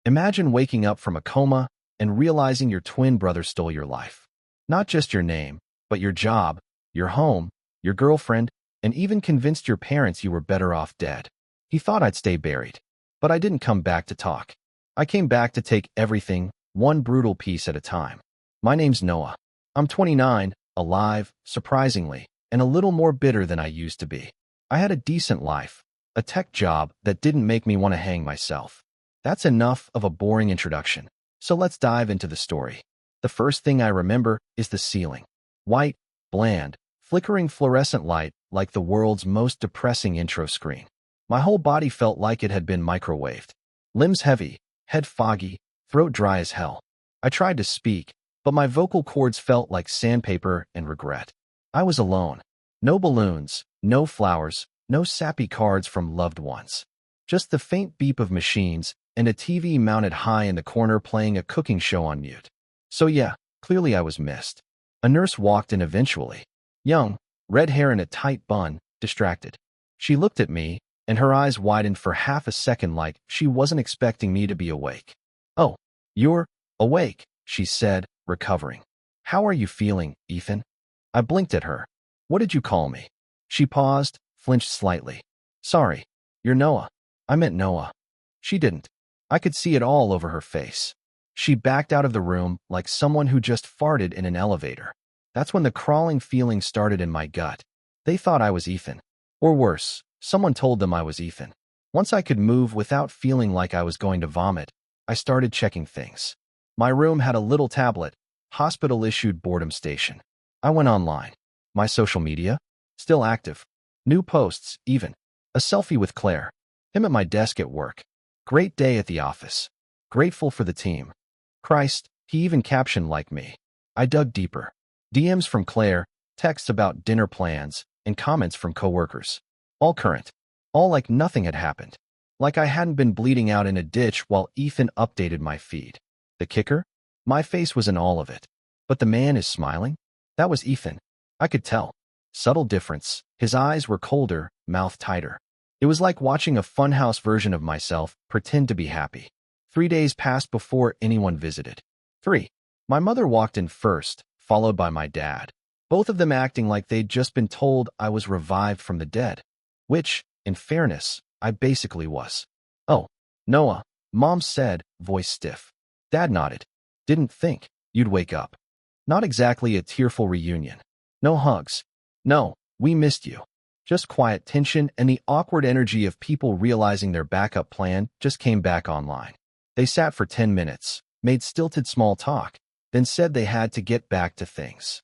Imagine waking up from a coma and realizing your twin brother stole your life. Not just your name, but your job, your home, your girlfriend, and even convinced your parents you were better off dead. He thought I'd stay buried. But I didn't come back to talk. I came back to take everything, one brutal piece at a time. My name's Noah. I'm 29, alive, surprisingly, and a little more bitter than I used to be. I had a decent life, a tech job that didn't make me want to hang myself. That's enough of a boring introduction. So let's dive into the story. The first thing I remember is the ceiling. White, bland, flickering fluorescent light like the world's most depressing intro screen. My whole body felt like it had been microwaved. Limbs heavy, head foggy, throat dry as hell. I tried to speak, but my vocal cords felt like sandpaper and regret. I was alone. No balloons, no flowers, no sappy cards from loved ones. Just the faint beep of machines and a TV mounted high in the corner playing a cooking show on mute. So yeah, clearly I was missed. A nurse walked in eventually. Young, red hair in a tight bun, distracted. She looked at me, and her eyes widened for half a second like she wasn't expecting me to be awake. "Oh, you're awake," she said, recovering. "How are you feeling, Ethan?" I blinked at her. "What did you call me?" She paused, flinched slightly. "Sorry, you're Noah." I meant Noah. She didn't. I could see it all over her face. She backed out of the room like someone who just farted in an elevator. That's when the crawling feeling started in my gut. They thought I was Ethan. Or worse, someone told them I was Ethan. Once I could move without feeling like I was going to vomit, I started checking things. My room had a little tablet, hospital-issued boredom station. I went online. My social media? Still active. New posts, even. A selfie with Claire. Him at my desk at work. Great day at the office. Grateful for the team. Christ, he even captioned like me. I dug deeper. DMs from Claire, texts about dinner plans, and comments from coworkers. All current. All like nothing had happened. Like I hadn't been bleeding out in a ditch while Ethan updated my feed. The kicker? My face was in all of it. But the man is smiling? That was Ethan. I could tell. Subtle difference. His eyes were colder, mouth tighter. It was like watching a funhouse version of myself pretend to be happy. 3 days passed before anyone visited. 3. My mother walked in first, followed by my dad. Both of them acting like they'd just been told I was revived from the dead. Which, in fairness, I basically was. "Oh, Noah," Mom said, voice stiff. Dad nodded. "Didn't think you'd wake up." Not exactly a tearful reunion. No hugs. No, we missed you. Just quiet tension and the awkward energy of people realizing their backup plan just came back online. They sat for 10 minutes, made stilted small talk, then said they had to get back to things.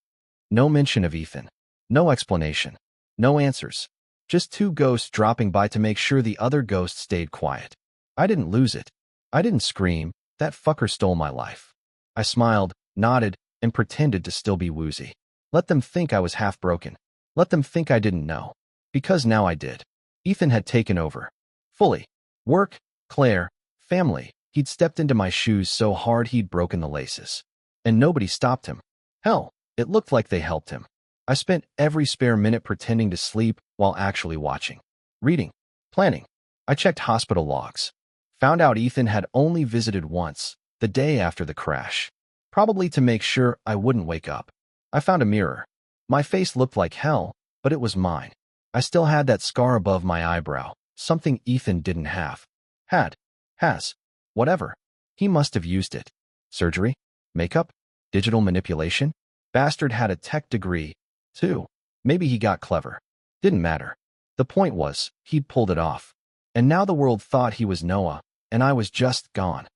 No mention of Ethan. No explanation. No answers. Just two ghosts dropping by to make sure the other ghost stayed quiet. I didn't lose it. I didn't scream. That fucker stole my life. I smiled, nodded, and pretended to still be woozy. Let them think I was half broken. Let them think I didn't know. Because now I did. Ethan had taken over. Fully. Work, Claire, family. He'd stepped into my shoes so hard he'd broken the laces. And nobody stopped him. Hell, it looked like they helped him. I spent every spare minute pretending to sleep while actually watching. Reading. Planning. I checked hospital logs. Found out Ethan had only visited once, the day after the crash. Probably to make sure I wouldn't wake up. I found a mirror. My face looked like hell, but it was mine. I still had that scar above my eyebrow, something Ethan didn't have. Has. Whatever. He must have used it. Surgery? Makeup? Digital manipulation? Bastard had a tech degree, too. Maybe he got clever. Didn't matter. The point was, he'd pulled it off. And now the world thought he was Noah, and I was just gone.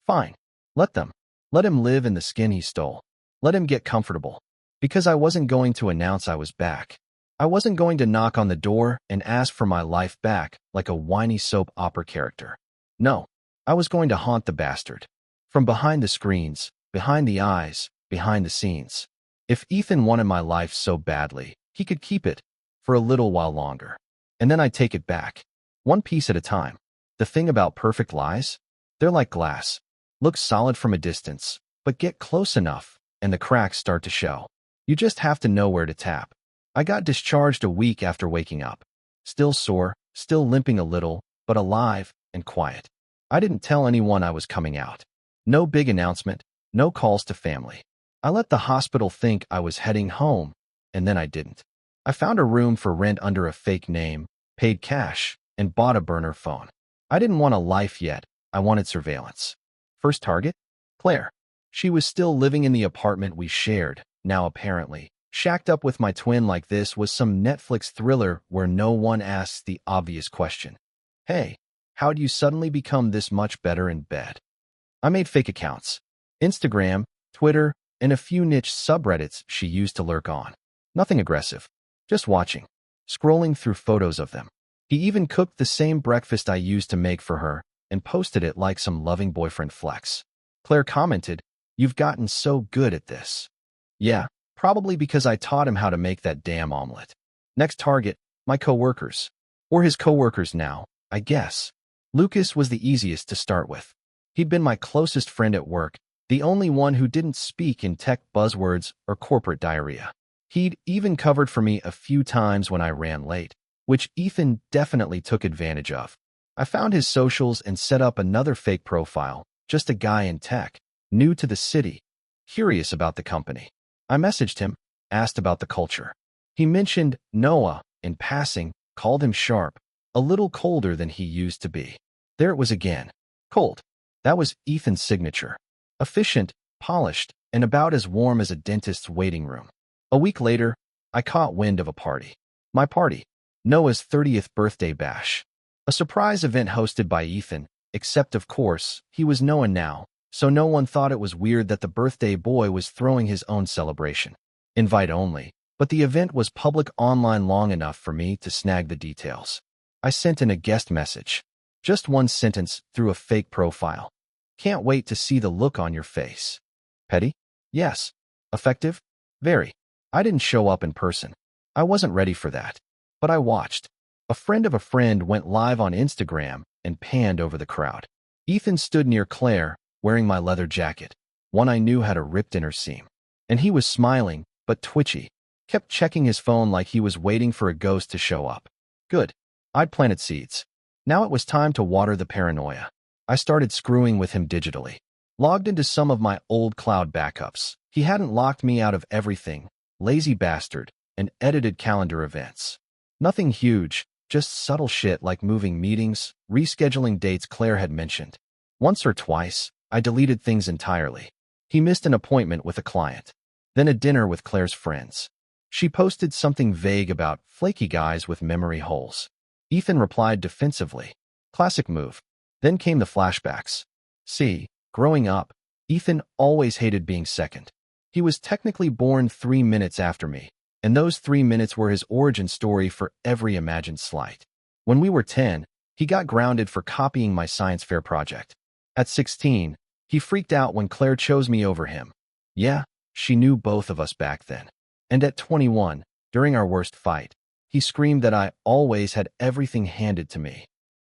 Fine. Let them. Let him live in the skin he stole. Let him get comfortable. Because I wasn't going to announce I was back. I wasn't going to knock on the door and ask for my life back like a whiny soap opera character. No. I was going to haunt the bastard. From behind the screens, behind the eyes, behind the scenes. If Ethan wanted my life so badly, he could keep it for a little while longer. And then I'd take it back. One piece at a time. The thing about perfect lies? They're like glass. Look solid from a distance, but get close enough, and the cracks start to show. You just have to know where to tap. I got discharged a week after waking up. Still sore, still limping a little, but alive and quiet. I didn't tell anyone I was coming out. No big announcement, no calls to family. I let the hospital think I was heading home, and then I didn't. I found a room for rent under a fake name, paid cash, and bought a burner phone. I didn't want a life yet. I wanted surveillance. First target? Claire. She was still living in the apartment we shared, now apparently. Shacked up with my twin like this was some Netflix thriller where no one asks the obvious question. Hey, how'd you suddenly become this much better in bed? I made fake accounts. Instagram, Twitter, and a few niche subreddits she used to lurk on. Nothing aggressive. Just watching. Scrolling through photos of them. He even cooked the same breakfast I used to make for her and posted it like some loving boyfriend flex. Claire commented, "You've gotten so good at this." Yeah, probably because I taught him how to make that damn omelet. Next target, my coworkers. Or his coworkers now, I guess. Lucas was the easiest to start with. He'd been my closest friend at work, the only one who didn't speak in tech buzzwords or corporate diarrhea. He'd even covered for me a few times when I ran late, which Ethan definitely took advantage of. I found his socials and set up another fake profile, just a guy in tech, new to the city, curious about the company. I messaged him, asked about the culture. He mentioned Noah in passing, called him sharp, a little colder than he used to be. There it was again. Cold. That was Ethan's signature. Efficient, polished, and about as warm as a dentist's waiting room. A week later, I caught wind of a party. My party. Noah's 30th birthday bash. A surprise event hosted by Ethan, except of course, he was Noah now, so no one thought it was weird that the birthday boy was throwing his own celebration. Invite only, but the event was public online long enough for me to snag the details. I sent in a guest message. Just one sentence through a fake profile. Can't wait to see the look on your face. Petty? Yes. Effective? Very. I didn't show up in person. I wasn't ready for that. But I watched. A friend of a friend went live on Instagram and panned over the crowd. Ethan stood near Claire, wearing my leather jacket, one I knew had a ripped inner seam. And he was smiling, but twitchy. Kept checking his phone like he was waiting for a ghost to show up. Good. I'd planted seeds. Now it was time to water the paranoia. I started screwing with him digitally. Logged into some of my old cloud backups. He hadn't locked me out of everything, lazy bastard, and edited calendar events. Nothing huge, just subtle shit like moving meetings, rescheduling dates Claire had mentioned. Once or twice, I deleted things entirely. He missed an appointment with a client. Then a dinner with Claire's friends. She posted something vague about flaky guys with memory holes. Ethan replied defensively. Classic move. Then came the flashbacks. See, growing up, Ethan always hated being second. He was technically born 3 minutes after me, and those 3 minutes were his origin story for every imagined slight. When we were 10, he got grounded for copying my science fair project. At 16, he freaked out when Claire chose me over him. Yeah, she knew both of us back then. And at 21, during our worst fight, he screamed that I always had everything handed to me.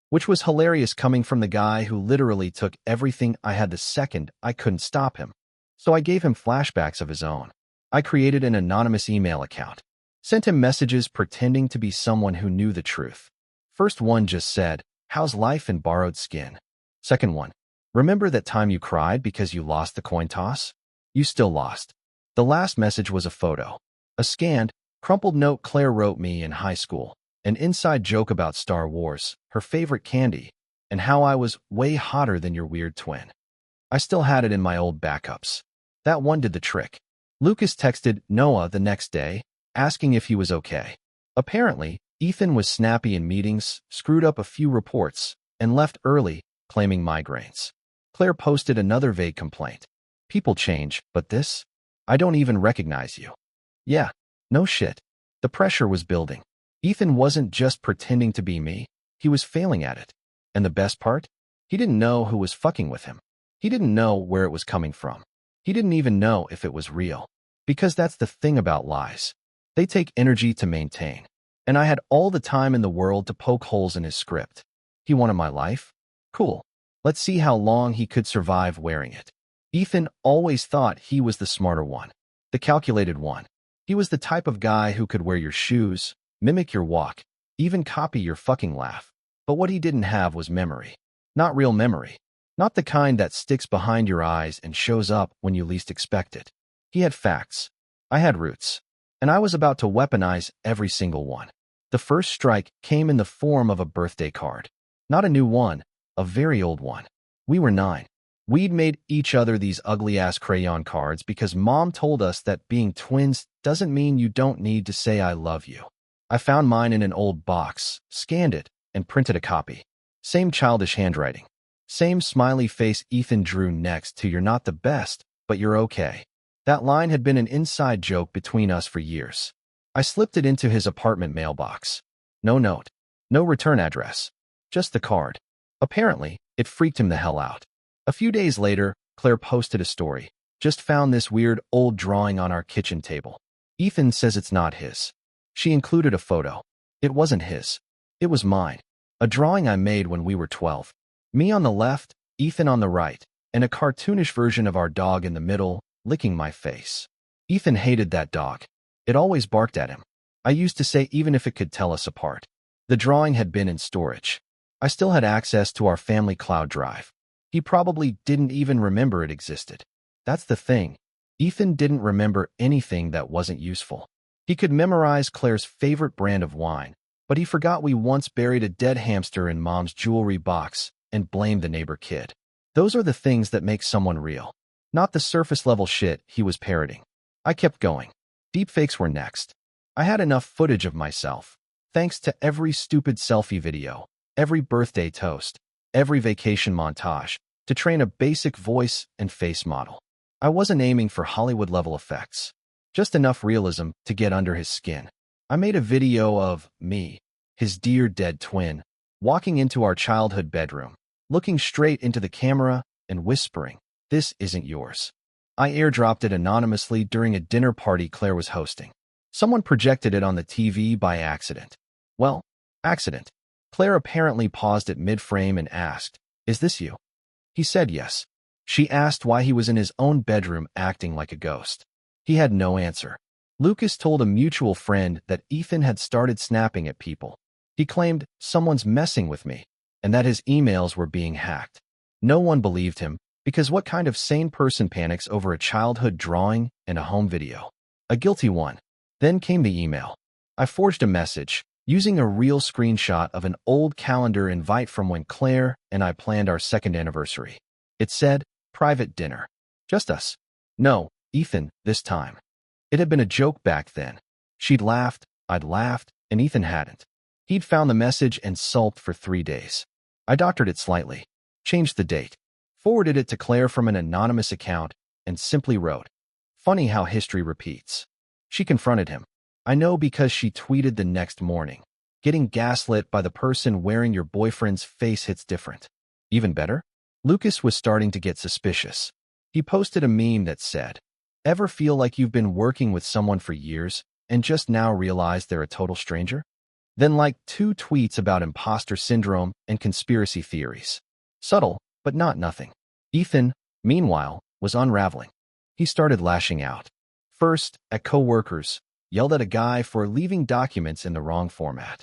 Which was hilarious coming from the guy who literally took everything I had the second I couldn't stop him. So I gave him flashbacks of his own. I created an anonymous email account. Sent him messages pretending to be someone who knew the truth. First one just said, "How's life in borrowed skin?" Second one, "Remember that time you cried because you lost the coin toss? You still lost." The last message was a photo. A scanned, crumpled note Claire wrote me in high school. An inside joke about Star Wars, her favorite candy, and how I was way hotter than your weird twin. I still had it in my old backups. That one did the trick. Lucas texted Noah the next day, asking if he was okay. Apparently, Ethan was snappy in meetings, screwed up a few reports, and left early, claiming migraines. Claire posted another vague complaint. People change, but this? I don't even recognize you. Yeah, no shit. The pressure was building. Ethan wasn't just pretending to be me, he was failing at it. And the best part? He didn't know who was fucking with him. He didn't know where it was coming from. He didn't even know if it was real. Because that's the thing about lies. They take energy to maintain. And I had all the time in the world to poke holes in his script. He wanted my life? Cool. Let's see how long he could survive wearing it. Ethan always thought he was the smarter one. The calculated one. He was the type of guy who could wear your shoes, mimic your walk, even copy your fucking laugh. But what he didn't have was memory. Not real memory. Not the kind that sticks behind your eyes and shows up when you least expect it. He had facts. I had roots. And I was about to weaponize every single one. The first strike came in the form of a birthday card. Not a new one, a very old one. We were 9. We'd made each other these ugly-ass crayon cards because Mom told us that being twins doesn't mean you don't need to say I love you. I found mine in an old box, scanned it, and printed a copy. Same childish handwriting. Same smiley face Ethan drew next to "You're not the best, but you're okay." That line had been an inside joke between us for years. I slipped it into his apartment mailbox. No note. No return address. Just the card. Apparently, it freaked him the hell out. A few days later, Claire posted a story. Just found this weird old drawing on our kitchen table. Ethan says it's not his. She included a photo. It wasn't his. It was mine. A drawing I made when we were 12. Me on the left, Ethan on the right, and a cartoonish version of our dog in the middle, licking my face. Ethan hated that dog. It always barked at him. I used to say even if it could tell us apart. The drawing had been in storage. I still had access to our family cloud drive. He probably didn't even remember it existed. That's the thing. Ethan didn't remember anything that wasn't useful. He could memorize Claire's favorite brand of wine, but he forgot we once buried a dead hamster in Mom's jewelry box and blamed the neighbor kid. Those are the things that make someone real, not the surface-level shit he was parroting. I kept going. Deepfakes were next. I had enough footage of myself, thanks to every stupid selfie video, every birthday toast, every vacation montage, to train a basic voice and face model. I wasn't aiming for Hollywood-level effects, just enough realism to get under his skin. I made a video of me, his dear dead twin, walking into our childhood bedroom, looking straight into the camera and whispering, "This isn't yours." I airdropped it anonymously during a dinner party Claire was hosting. Someone projected it on the TV by accident. Well, accident. Claire apparently paused it mid-frame and asked, "Is this you?" He said yes. She asked why he was in his own bedroom acting like a ghost. He had no answer. Lucas told a mutual friend that Ethan had started snapping at people. He claimed someone's messing with me and that his emails were being hacked. No one believed him because what kind of sane person panics over a childhood drawing and a home video? A guilty one. Then came the email. I forged a message using a real screenshot of an old calendar invite from when Claire and I planned our second anniversary. It said, "Private dinner. Just us." No, Ethan, this time. It had been a joke back then. She'd laughed, I'd laughed, and Ethan hadn't. He'd found the message and sulked for 3 days. I doctored it slightly, changed the date, forwarded it to Claire from an anonymous account, and simply wrote, "Funny how history repeats." She confronted him. I know because she tweeted the next morning, "Getting gaslit by the person wearing your boyfriend's face hits different." Even better? Lucas was starting to get suspicious. He posted a meme that said, "Ever feel like you've been working with someone for years and just now realize they're a total stranger?" Then like 2 tweets about imposter syndrome and conspiracy theories. Subtle, but not nothing. Ethan, meanwhile, was unraveling. He started lashing out. First, at co-workers, yelled at a guy for leaving documents in the wrong format.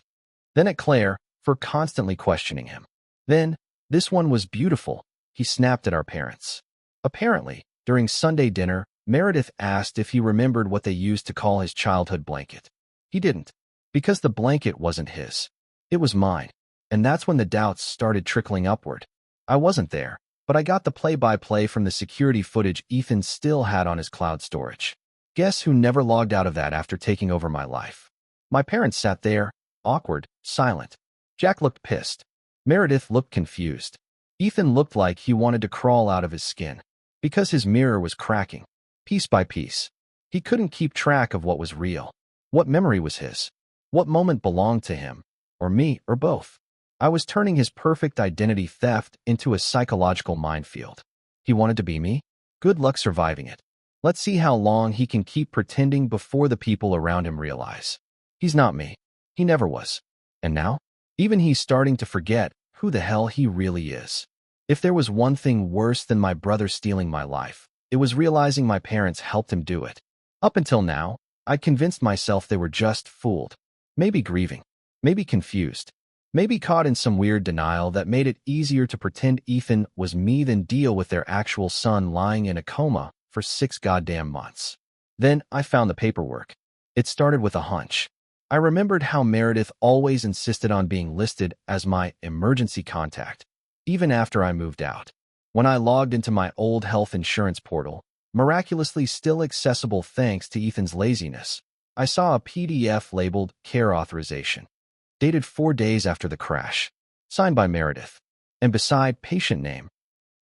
Then at Claire for constantly questioning him. Then, this one was beautiful, he snapped at our parents. Apparently, during Sunday dinner, Meredith asked if he remembered what they used to call his childhood blanket. He didn't, because the blanket wasn't his. It was mine, and that's when the doubts started trickling upward. I wasn't there, but I got the play-by-play from the security footage Ethan still had on his cloud storage. Guess who never logged out of that after taking over my life? My parents sat there, awkward, silent. Jack looked pissed. Meredith looked confused. Ethan looked like he wanted to crawl out of his skin, because his mirror was cracking, piece by piece. He couldn't keep track of what was real. What memory was his? What moment belonged to him, or me, or both? I was turning his perfect identity theft into a psychological minefield. He wanted to be me? Good luck surviving it. Let's see how long he can keep pretending before the people around him realize. He's not me. He never was. And now? Even he's starting to forget who the hell he really is. If there was one thing worse than my brother stealing my life, it was realizing my parents helped him do it. Up until now, I'd convinced myself they were just fooled. Maybe grieving. Maybe confused. Maybe caught in some weird denial that made it easier to pretend Ethan was me than deal with their actual son lying in a coma for 6 goddamn months. Then I found the paperwork. It started with a hunch. I remembered how Meredith always insisted on being listed as my emergency contact, even after I moved out. When I logged into my old health insurance portal, miraculously still accessible thanks to Ethan's laziness, I saw a PDF labeled Care Authorization, dated 4 days after the crash, signed by Meredith, and beside patient name,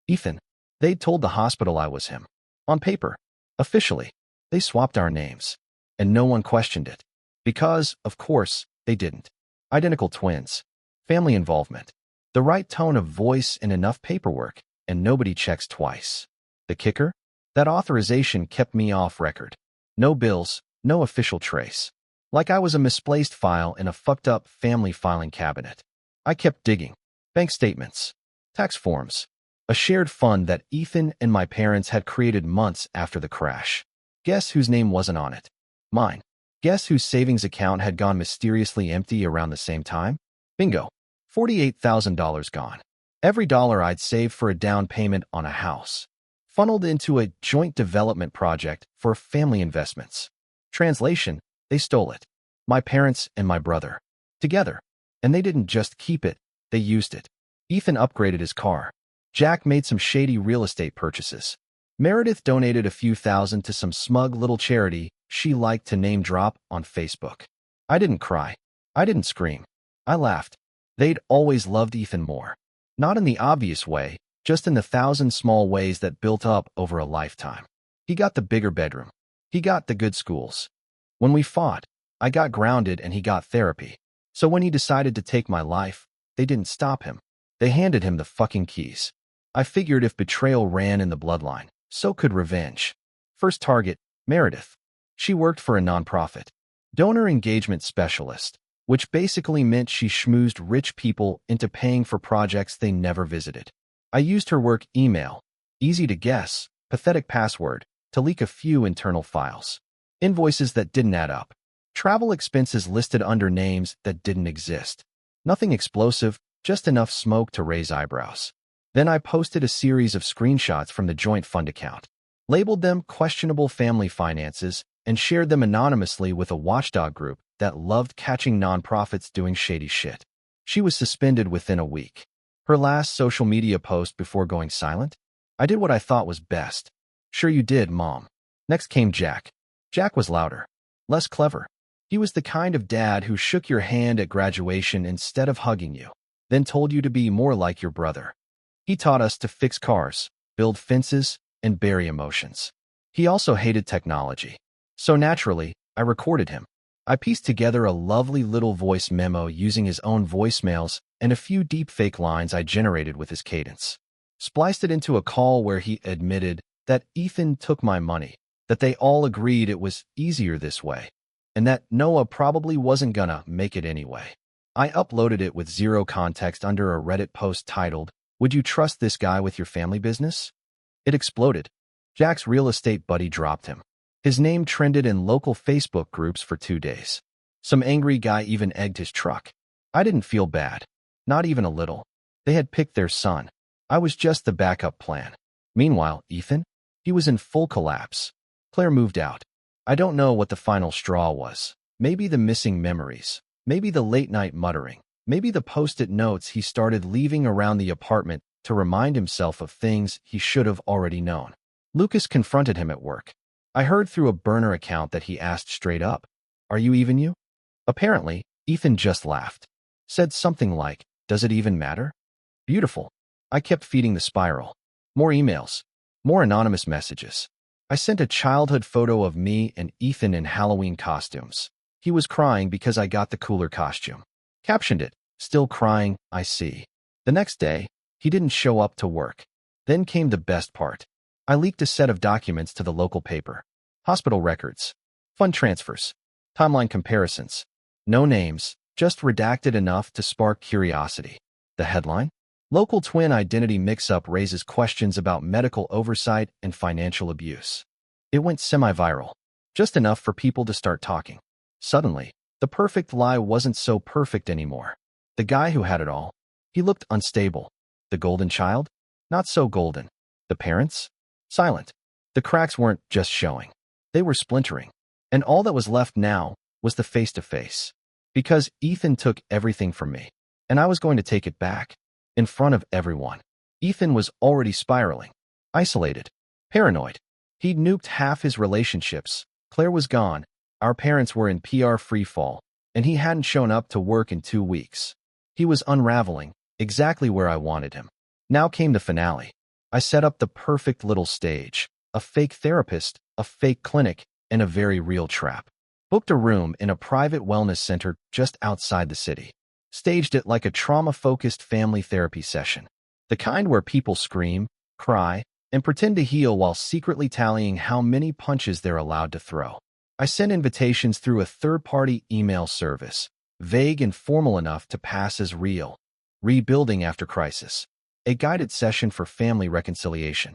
Ethan. They'd told the hospital I was him. On paper, officially, they swapped our names, and no one questioned it. Because, of course, they didn't. Identical twins, family involvement, the right tone of voice and enough paperwork, and nobody checks twice. The kicker? That authorization kept me off record. No bills, no official trace. Like I was a misplaced file in a fucked-up family filing cabinet. I kept digging. Bank statements, tax forms, a shared fund that Ethan and my parents had created months after the crash. Guess whose name wasn't on it? Mine. Guess whose savings account had gone mysteriously empty around the same time? Bingo. $48,000 gone. Every dollar I'd saved for a down payment on a house, funneled into a joint development project for family investments. Translation, they stole it. My parents and my brother. Together. And they didn't just keep it, they used it. Ethan upgraded his car. Jack made some shady real estate purchases. Meredith donated a few thousand to some smug little charity she liked to name drop on Facebook. I didn't cry. I didn't scream. I laughed. They'd always loved Ethan more. Not in the obvious way, just in the 1,000 small ways that built up over a lifetime. He got the bigger bedroom. He got the good schools. When we fought, I got grounded and he got therapy. So when he decided to take my life, they didn't stop him. They handed him the fucking keys. I figured if betrayal ran in the bloodline, so could revenge. First target, Meredith. She worked for a nonprofit, donor engagement specialist, which basically meant she schmoozed rich people into paying for projects they never visited. I used her work email, easy to guess, pathetic password, to leak a few internal files. Invoices that didn't add up. Travel expenses listed under names that didn't exist. Nothing explosive, just enough smoke to raise eyebrows. Then I posted a series of screenshots from the joint fund account, labeled them questionable family finances, and shared them anonymously with a watchdog group that loved catching nonprofits doing shady shit. She was suspended within a week. Her last social media post before going silent? I did what I thought was best. Sure you did, Mom. Next came Jack. Jack was louder, less clever. He was the kind of dad who shook your hand at graduation instead of hugging you, then told you to be more like your brother. He taught us to fix cars, build fences, and bury emotions. He also hated technology. So naturally, I recorded him. I pieced together a lovely little voice memo using his own voicemails and a few deepfake lines I generated with his cadence. Spliced it into a call where he admitted that Ethan took my money, that they all agreed it was easier this way, and that Noah probably wasn't gonna make it anyway. I uploaded it with zero context under a Reddit post titled, "Would you trust this guy with your family business?" It exploded. Jack's real estate buddy dropped him. His name trended in local Facebook groups for 2 days. Some angry guy even egged his truck. I didn't feel bad. Not even a little. They had picked their son. I was just the backup plan. Meanwhile, Ethan? He was in full collapse. Claire moved out. I don't know what the final straw was. Maybe the missing memories. Maybe the late-night muttering. Maybe the post-it notes he started leaving around the apartment to remind himself of things he should have already known. Lucas confronted him at work. I heard through a burner account that he asked straight up, "Are you even you?" Apparently, Ethan just laughed. Said something like, "Does it even matter?" Beautiful. I kept feeding the spiral. More emails. More anonymous messages. I sent a childhood photo of me and Ethan in Halloween costumes. He was crying because I got the cooler costume. Captioned it, "Still crying, I see." The next day, he didn't show up to work. Then came the best part. I leaked a set of documents to the local paper. Hospital records. Fund transfers. Timeline comparisons. No names, just redacted enough to spark curiosity. The headline? Local twin identity mix-up raises questions about medical oversight and financial abuse. It went semi-viral. Just enough for people to start talking. Suddenly, the perfect lie wasn't so perfect anymore. The guy who had it all. He looked unstable. The golden child? Not so golden. The parents? Silent. The cracks weren't just showing. They were splintering. And all that was left now was the face-to-face. Because Ethan took everything from me. And I was going to take it back. In front of everyone. Ethan was already spiraling. Isolated. Paranoid. He'd nuked half his relationships. Claire was gone. Our parents were in PR freefall. And he hadn't shown up to work in 2 weeks. He was unraveling, exactly where I wanted him. Now came the finale. I set up the perfect little stage. A fake therapist, a fake clinic, and a very real trap. Booked a room in a private wellness center just outside the city. Staged it like a trauma-focused family therapy session. The kind where people scream, cry, and pretend to heal while secretly tallying how many punches they're allowed to throw. I sent invitations through a third-party email service, vague and formal enough to pass as real. Rebuilding after crisis. A guided session for family reconciliation.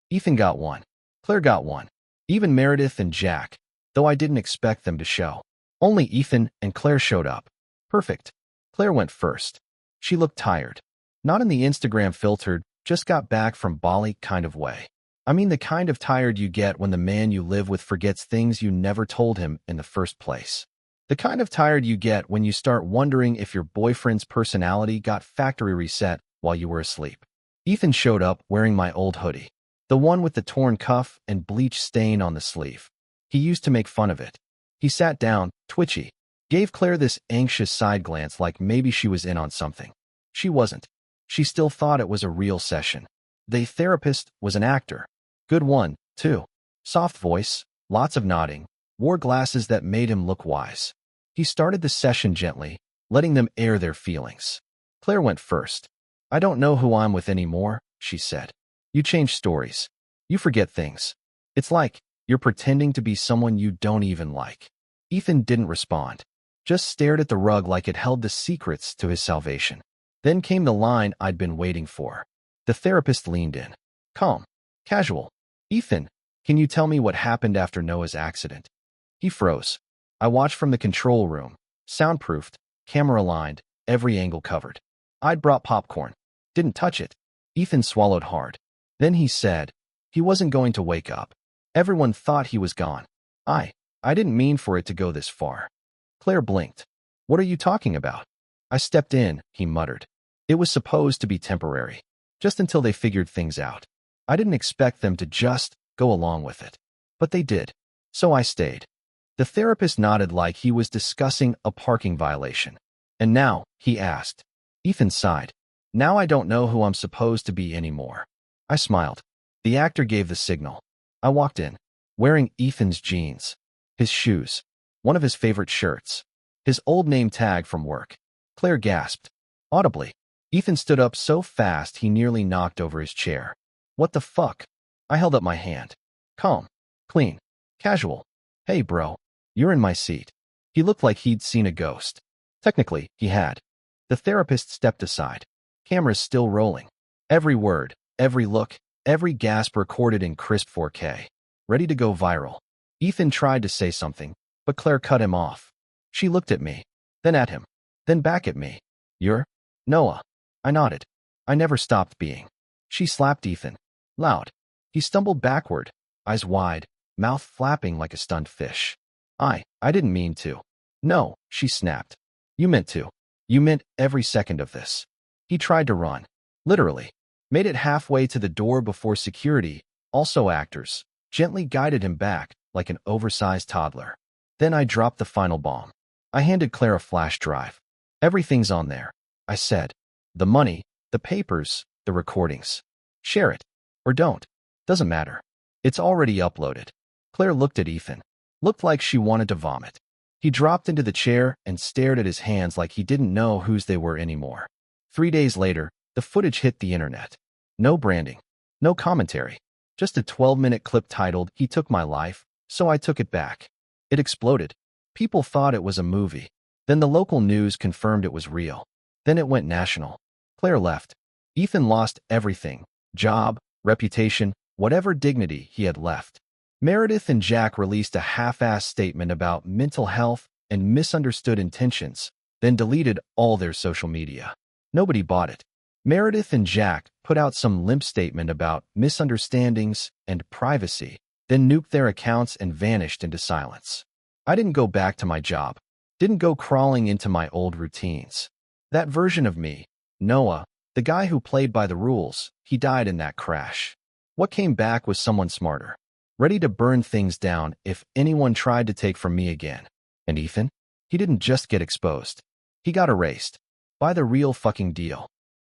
Ethan got one. Claire got one. Even Meredith and Jack, though I didn't expect them to show. Only Ethan and Claire showed up. Perfect. Claire went first. She looked tired. Not in the Instagram filtered, just got back from Bali kind of way. I mean the kind of tired you get when the man you live with forgets things you never told him in the first place. The kind of tired you get when you start wondering if your boyfriend's personality got factory reset while you were asleep. Ethan showed up wearing my old hoodie. The one with the torn cuff and bleach stain on the sleeve. He used to make fun of it. He sat down, twitchy. Gave Claire this anxious side glance like maybe she was in on something. She wasn't. She still thought it was a real session. The therapist was an actor. Good one, too. Soft voice, lots of nodding, wore glasses that made him look wise. He started the session gently, letting them air their feelings. Claire went first. I don't know who I'm with anymore, she said. You change stories. You forget things. It's like you're pretending to be someone you don't even like. Ethan didn't respond. Just stared at the rug like it held the secrets to his salvation. Then came the line I'd been waiting for. The therapist leaned in. Calm. Casual. Ethan, can you tell me what happened after Noah's accident? He froze. I watched from the control room. Soundproofed, camera-aligned, every angle covered. I'd brought popcorn. Didn't touch it. Ethan swallowed hard. Then he said, he wasn't going to wake up. Everyone thought he was gone. I didn't mean for it to go this far. Claire blinked. What are you talking about? I stepped in, he muttered. It was supposed to be temporary. Just until they figured things out. I didn't expect them to just go along with it. But they did. So I stayed. The therapist nodded like he was discussing a parking violation. And now, he asked. Ethan sighed. Now I don't know who I'm supposed to be anymore. I smiled. The actor gave the signal. I walked in, wearing Ethan's jeans, his shoes, one of his favorite shirts, his old name tag from work. Claire gasped. Audibly. Ethan stood up so fast he nearly knocked over his chair. What the fuck? I held up my hand. Calm. Clean. Casual. Hey bro. You're in my seat. He looked like he'd seen a ghost. Technically, he had. The therapist stepped aside. Cameras still rolling. Every word, every look, every gasp recorded in crisp 4K. Ready to go viral. Ethan tried to say something, but Claire cut him off. She looked at me, then at him, then back at me. You're Noah. I nodded. I never stopped being. She slapped Ethan. Loud. He stumbled backward, eyes wide, mouth flapping like a stunned fish. I didn't mean to. No, she snapped. You meant to. You meant every second of this. He tried to run. Literally. Made it halfway to the door before security, also actors, gently guided him back like an oversized toddler. Then I dropped the final bomb. I handed Claire a flash drive. Everything's on there, I said. The money, the papers, the recordings. Share it. Or don't. Doesn't matter. It's already uploaded. Claire looked at Ethan. Looked like she wanted to vomit. He dropped into the chair and stared at his hands like he didn't know whose they were anymore. 3 days later, the footage hit the internet. No branding. No commentary. Just a 12-minute clip titled, He Took My Life, So I Took It Back. It exploded. People thought it was a movie. Then the local news confirmed it was real. Then it went national. Claire left. Ethan lost everything. Job, reputation, whatever dignity he had left. Meredith and Jack released a half-assed statement about mental health and misunderstood intentions. then deleted all their social media. Nobody bought it. Meredith and Jack put out some limp statement about misunderstandings and privacy, then nuked their accounts and vanished into silence. I didn't go back to my job. Didn't go crawling into my old routines. That version of me, Noah, the guy who played by the rules, he died in that crash. What came back was someone smarter, ready to burn things down if anyone tried to take from me again. And Ethan? He didn't just get exposed. He got erased. By the real fucking deal.